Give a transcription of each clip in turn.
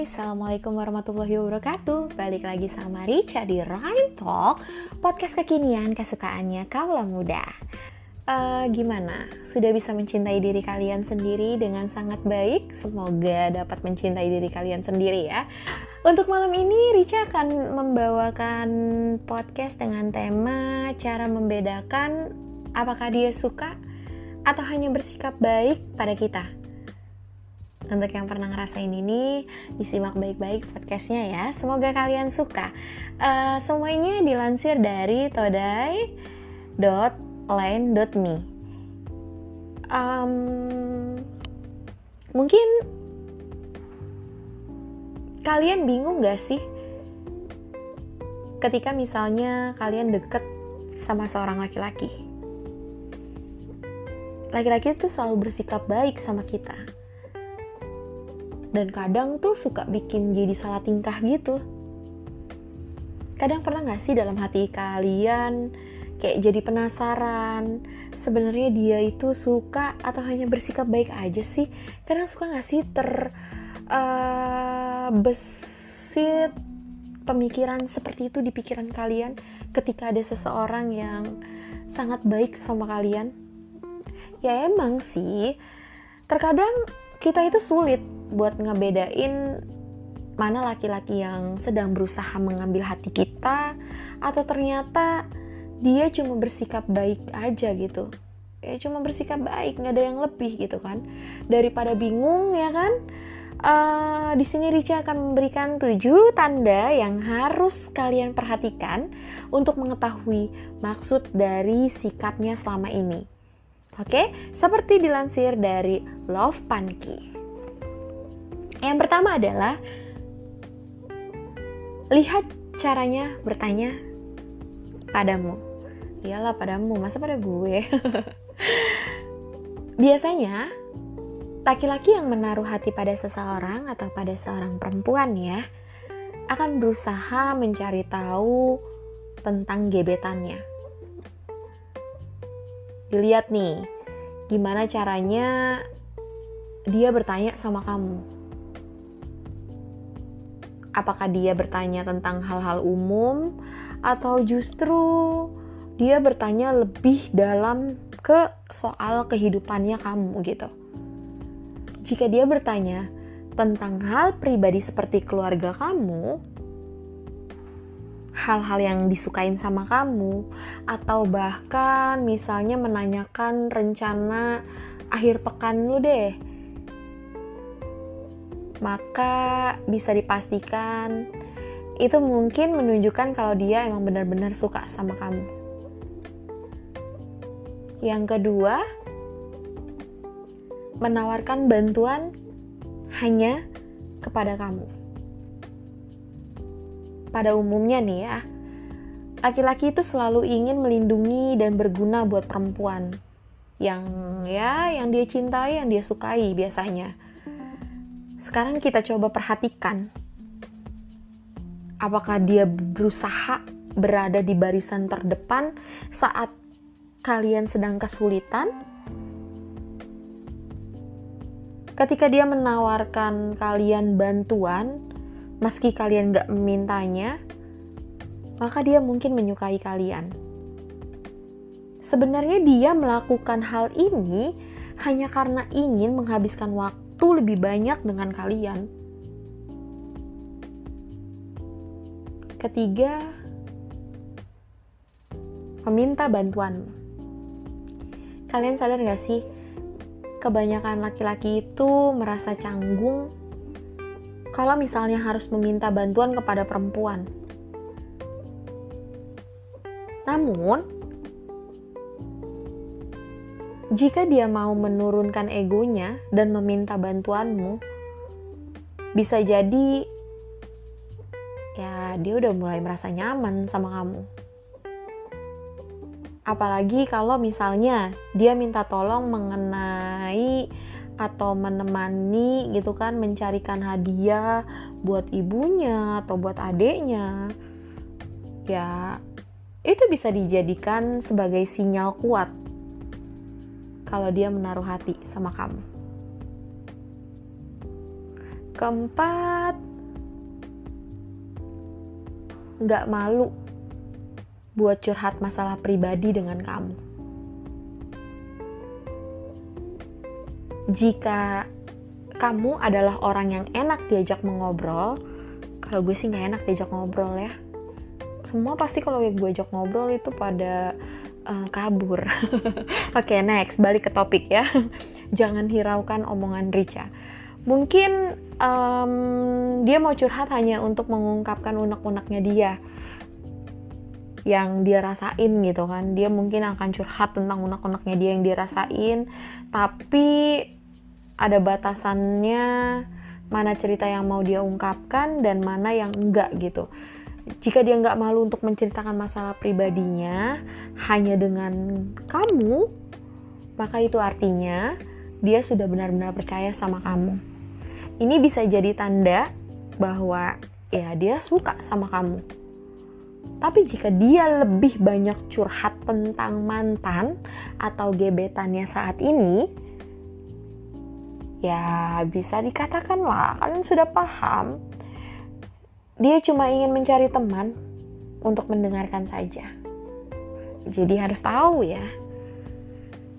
Assalamualaikum warahmatullahi wabarakatuh. Balik lagi sama Richa di Rhyme Talk, podcast kekinian kesukaannya kaula muda. Gimana? Sudah bisa mencintai diri kalian sendiri dengan sangat baik? Semoga dapat mencintai diri kalian sendiri ya. Untuk malam ini Richa akan membawakan podcast dengan tema cara membedakan apakah dia suka atau hanya bersikap baik pada kita. Untuk yang pernah ngerasain ini, disimak baik-baik podcastnya ya. Semoga kalian suka. Semuanya dilansir dari todai.line.me. Mungkin kalian bingung gak sih ketika misalnya kalian deket sama seorang laki-laki? Laki-laki itu selalu bersikap baik sama kita. Dan kadang tuh suka bikin jadi salah tingkah gitu. Kadang pernah gak sih dalam hati kalian kayak jadi penasaran, sebenarnya dia itu suka atau hanya bersikap baik aja sih? Kadang suka gak sih terbesit pemikiran seperti itu di pikiran kalian ketika ada seseorang yang sangat baik sama kalian? Ya emang sih, terkadang kita itu sulit buat ngebedain mana laki-laki yang sedang berusaha mengambil hati kita atau ternyata dia cuma bersikap baik aja gitu. Ya cuma bersikap baik, nggak ada yang lebih gitu kan. Daripada bingung ya kan. Di sini Richa akan memberikan 7 tanda yang harus kalian perhatikan untuk mengetahui maksud dari sikapnya selama ini. Oke, seperti dilansir dari Love Punky. Yang pertama adalah lihat caranya bertanya padamu. Iyalah padamu, masa pada gue? Biasanya laki-laki yang menaruh hati pada seseorang atau pada seorang perempuan ya akan berusaha mencari tahu tentang gebetannya. Dilihat nih, gimana caranya dia bertanya sama kamu. Apakah dia bertanya tentang hal-hal umum atau justru dia bertanya lebih dalam ke soal kehidupannya kamu gitu. Jika dia bertanya tentang hal pribadi seperti keluarga kamu, hal-hal yang disukain sama kamu, atau bahkan misalnya menanyakan rencana akhir pekan lu deh, maka bisa dipastikan itu mungkin menunjukkan kalau dia emang benar-benar suka sama kamu. Yang kedua, menawarkan bantuan hanya kepada kamu. Pada umumnya nih ya, laki-laki itu selalu ingin melindungi dan berguna buat perempuan yang dia cintai, yang dia sukai biasanya. Sekarang kita coba perhatikan, apakah dia berusaha berada di barisan terdepan saat kalian sedang kesulitan? Ketika dia menawarkan kalian bantuan, meski kalian gak memintanya, maka dia mungkin menyukai kalian. Sebenarnya dia melakukan hal ini hanya karena ingin menghabiskan waktu lebih banyak dengan kalian. Ketiga, meminta bantuan. Kalian sadar gak sih, kebanyakan laki-laki itu merasa canggung kalau misalnya harus meminta bantuan kepada perempuan. Namun, jika dia mau menurunkan egonya dan meminta bantuanmu, bisa jadi ya dia udah mulai merasa nyaman sama kamu. Apalagi kalau misalnya dia minta tolong mengenai atau menemani gitu kan, mencarikan hadiah buat ibunya atau buat adeknya. Ya, itu bisa dijadikan sebagai sinyal kuat kalau dia menaruh hati sama kamu. Keempat, nggak malu buat curhat masalah pribadi dengan kamu. Jika kamu adalah orang yang enak diajak mengobrol, kalau gue sih nggak enak diajak ngobrol ya. Semua pasti kalau gue ajak ngobrol itu pada kabur. Oke, next, balik ke topik ya. Jangan hiraukan omongan Richa. Mungkin dia mau curhat hanya untuk mengungkapkan unek-uneknya dia yang dia rasain gitu kan. Dia mungkin akan curhat tentang unek-uneknya dia yang dia rasain, tapi ada batasannya mana cerita yang mau dia ungkapkan dan mana yang enggak gitu. Jika dia nggak malu untuk menceritakan masalah pribadinya hanya dengan kamu, maka itu artinya dia sudah benar-benar percaya sama kamu. Ini bisa jadi tanda bahwa ya dia suka sama kamu. Tapi jika dia lebih banyak curhat tentang mantan atau gebetannya saat ini, ya bisa dikatakan lah, kalian sudah paham. Dia cuma ingin mencari teman untuk mendengarkan saja. Jadi harus tahu ya.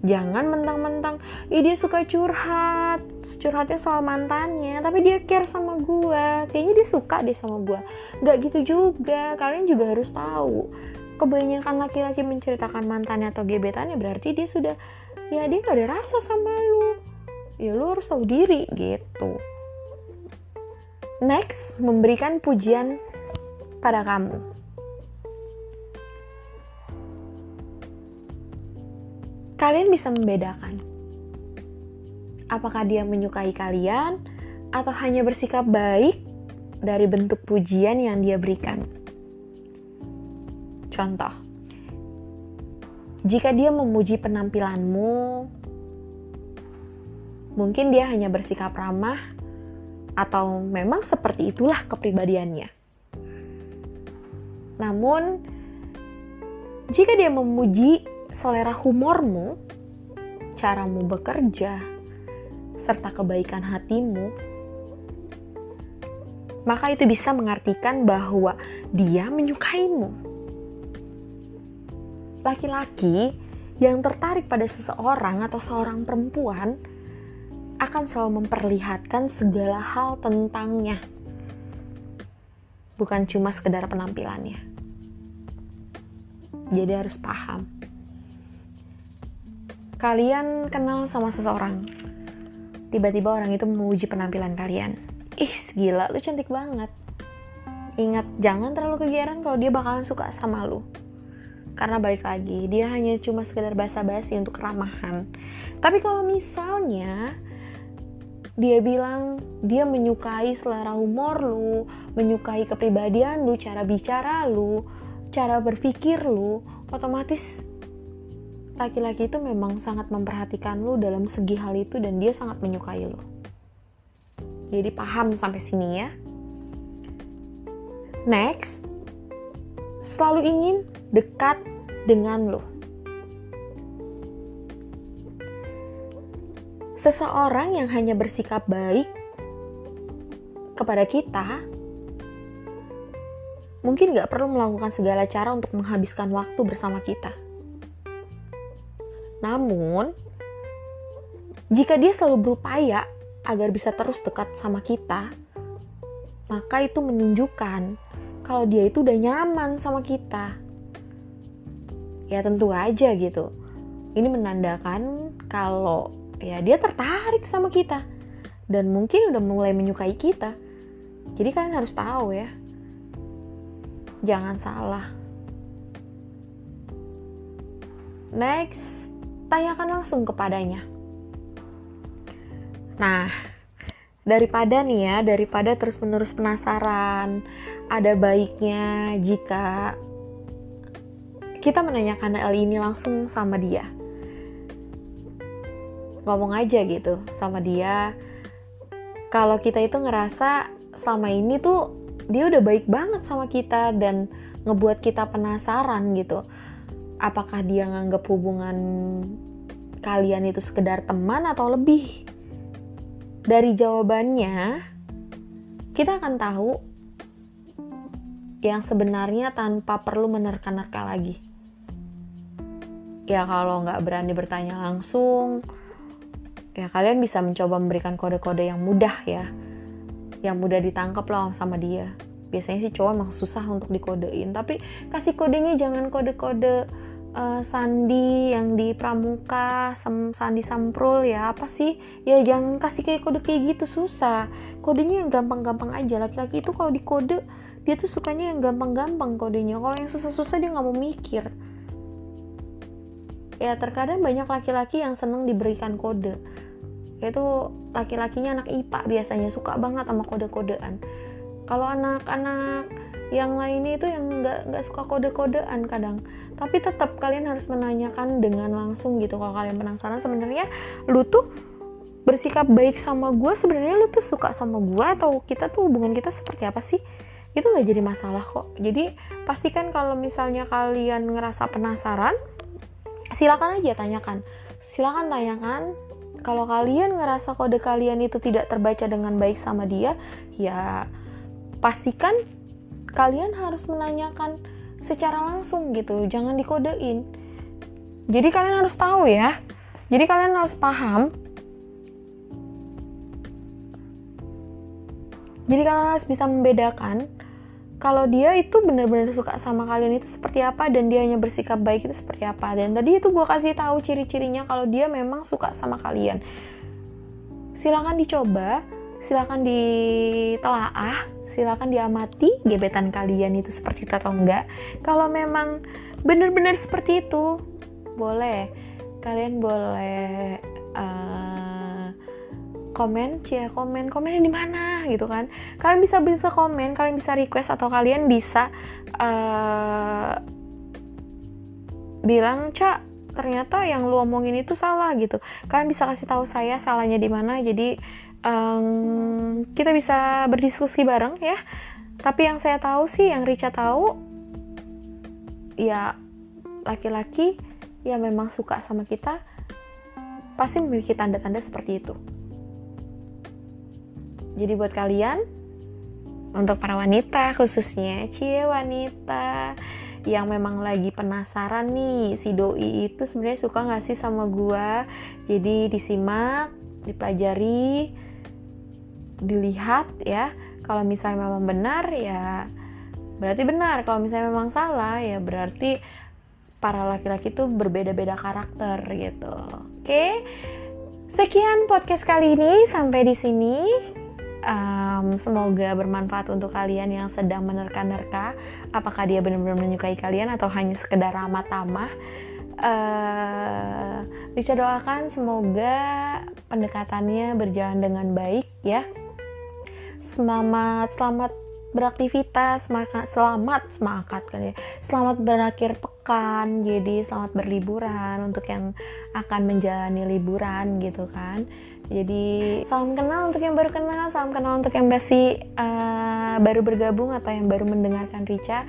Jangan mentang-mentang, dia suka curhatnya soal mantannya, tapi dia care sama gue. Kayaknya dia suka deh sama gue. Gak gitu juga, kalian juga harus tahu. Kebanyakan laki-laki menceritakan mantannya atau gebetannya berarti dia sudah, ya dia gak ada rasa sama lu. Ya lu harus tahu diri gitu. Next, memberikan pujian pada kamu. Kalian bisa membedakan apakah dia menyukai kalian atau hanya bersikap baik dari bentuk pujian yang dia berikan. Contoh, jika dia memuji penampilanmu, mungkin dia hanya bersikap ramah atau memang seperti itulah kepribadiannya. Namun, jika dia memuji selera humormu, caramu bekerja, serta kebaikan hatimu, maka itu bisa mengartikan bahwa dia menyukaimu. Laki-laki yang tertarik pada seseorang atau seorang perempuan akan selalu memperlihatkan segala hal tentangnya, bukan cuma sekedar penampilannya. Jadi harus paham. Kalian kenal sama seseorang, tiba-tiba orang itu memuji penampilan kalian. Ih, gila, lu cantik banget. Ingat, jangan terlalu kegiatan kalau dia bakalan suka sama lu. Karena balik lagi, dia hanya cuma sekedar basa-basi untuk keramahan. Tapi kalau misalnya dia bilang dia menyukai selera humor lu, menyukai kepribadian lu, cara bicara lu, cara berpikir lu, otomatis laki-laki itu memang sangat memperhatikan lu dalam segi hal itu dan dia sangat menyukai lu. Jadi paham sampai sini ya. Next, selalu ingin dekat dengan lu. Seseorang yang hanya bersikap baik kepada kita mungkin gak perlu melakukan segala cara untuk menghabiskan waktu bersama kita. Namun, jika dia selalu berupaya agar bisa terus dekat sama kita, maka itu menunjukkan kalau dia itu udah nyaman sama kita. Ya tentu aja gitu. Ini menandakan kalau ya dia tertarik sama kita dan mungkin udah mulai menyukai kita. Jadi kalian harus tahu ya, jangan salah. Next, tanyakan langsung kepadanya. Nah, daripada terus-menerus penasaran, ada baiknya jika kita menanyakan hal ini langsung sama dia. Ngomong aja gitu sama dia. Kalau kita itu ngerasa selama ini tuh dia udah baik banget sama kita dan ngebuat kita penasaran gitu. Apakah dia nganggap hubungan kalian itu sekedar teman atau lebih? Dari jawabannya, kita akan tahu yang sebenarnya tanpa perlu menerka-nerka lagi. Ya kalau nggak berani bertanya langsung, ya kalian bisa mencoba memberikan kode-kode yang mudah ya, yang mudah ditangkap lah sama dia. Biasanya sih cowok emang susah untuk dikodein, tapi kasih kodenya jangan kode-kode sandi yang di pramuka, sandi samprul ya, apa sih? Ya jangan kasih kayak kode kayak gitu, susah. Kodenya yang gampang-gampang aja. Laki-laki itu kalau dikode, dia tuh sukanya yang gampang-gampang kodenya. Kalau yang susah-susah dia nggak mau mikir. Ya terkadang banyak laki-laki yang seneng diberikan kode. Yaitu laki-lakinya anak IPA biasanya suka banget sama kode-kodean. Kalau anak-anak yang lainnya itu yang nggak suka kode-kodean kadang. Tapi tetap kalian harus menanyakan dengan langsung gitu. Kalau kalian penasaran sebenarnya lu tuh bersikap baik sama gue, sebenarnya lu tuh suka sama gue atau kita tuh hubungan kita seperti apa sih? Itu nggak jadi masalah kok. Jadi pastikan kalau misalnya kalian ngerasa penasaran, silakan aja tanyakan. Silakan tanyakan. Kalau kalian ngerasa kode kalian itu tidak terbaca dengan baik sama dia, ya pastikan kalian harus menanyakan secara langsung gitu, jangan dikodein. Jadi kalian harus tahu ya. Jadi kalian harus paham. Jadi kalian harus bisa membedakan kalau dia itu benar-benar suka sama kalian itu seperti apa dan dia hanya bersikap baik itu seperti apa. Dan tadi itu gue kasih tahu ciri-cirinya kalau dia memang suka sama kalian. Silakan dicoba, silakan ditelaah, silakan diamati gebetan kalian itu seperti itu atau enggak. Kalau memang benar-benar seperti itu, boleh kalian boleh komennya di mana gitu kan. Kalian bisa komen, kalian bisa request atau kalian bisa bilang, "Cak, ternyata yang lu omongin itu salah," gitu. Kalian bisa kasih tahu saya salahnya di mana. Jadi kita bisa berdiskusi bareng ya. Tapi yang saya tahu sih, yang Richa tahu, ya laki-laki yang memang suka sama kita pasti memiliki tanda-tanda seperti itu. Jadi buat kalian, untuk para wanita khususnya, wanita yang memang lagi penasaran nih, si doi itu sebenarnya suka gak sih sama gua? Jadi disimak, dipelajari, dilihat ya. Kalau misalnya memang benar ya berarti benar, kalau misalnya memang salah ya berarti para laki-laki itu berbeda-beda karakter gitu. Oke. Sekian podcast kali ini, sampai di sini. Semoga bermanfaat untuk kalian yang sedang menerka-nerka apakah dia benar-benar menyukai kalian atau hanya sekedar ramah tamah. Richa doakan semoga pendekatannya berjalan dengan baik ya. Selamat beraktivitas, selamat berakhir pekan, jadi selamat berliburan untuk yang akan menjalani liburan gitu kan. Jadi salam kenal untuk yang baru kenal, salam kenal untuk yang masih baru bergabung atau yang baru mendengarkan Richa.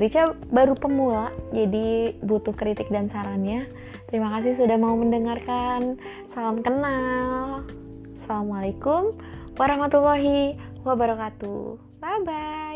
Richa baru pemula, jadi butuh kritik dan sarannya. Terima kasih sudah mau mendengarkan. Salam kenal. Assalamualaikum warahmatullahi wabarakatuh. Bye bye.